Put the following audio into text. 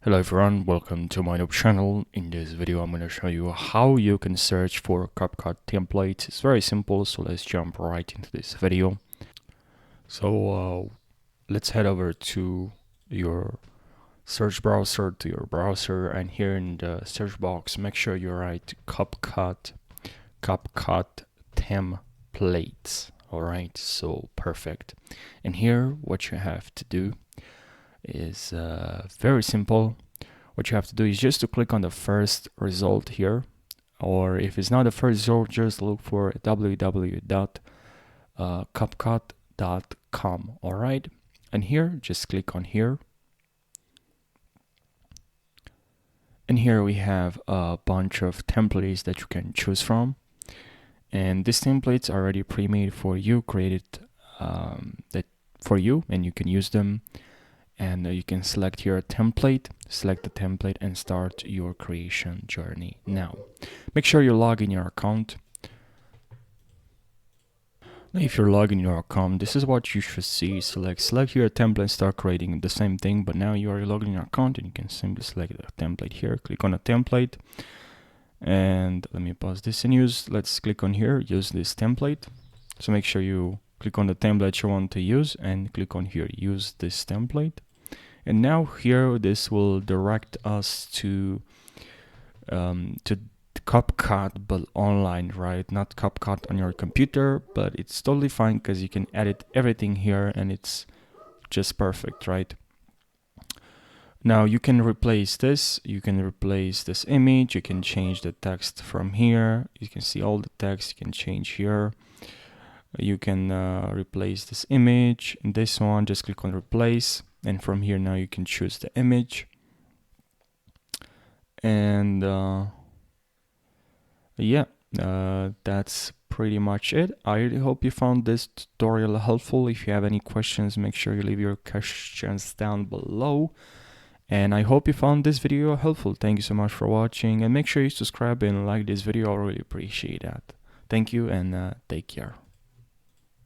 Hello everyone, welcome to my YouTube channel. In this video I'm going to show you how you can search for Capcut templates. It's very simple, so let's jump right into this video. So let's head over to your search browser, and here in the search box make sure you write Capcut templates. Alright, so perfect. And here what you have to do is very simple. What you have to do is just to click on the first result here, or if it's not the first result, just look for www.capcut.com. all right, and here just click on here, and here we have a bunch of templates that you can choose from, and these templates are already pre-made for you, created that for you, and you can use them. And you can select here a template, select the template and start your creation journey. Now make sure you log in your account. Now if you're logging in your account, this is what you should see. Select here a template, start creating the same thing, but now you are logged in your account and you can simply select the template here, click on a template, and let me pause this and let's click on here, use this template. So make sure you click on the template you want to use and click on here, use this template. And now here this will direct us to Capcut, but online, right? Not Capcut on your computer, but it's totally fine because you can edit everything here and it's just perfect, right? Now you can replace this, you can replace this image, you can change the text from here, you can see all the text, you can change here. You can replace this image, and this one just click on replace, and from here now you can choose the image. And that's pretty much it. I really hope you found this tutorial helpful. If you have any questions, make sure you leave your questions down below. And I hope you found this video helpful. Thank you so much for watching, and make sure you subscribe and like this video. I really appreciate that. Thank you, and take care.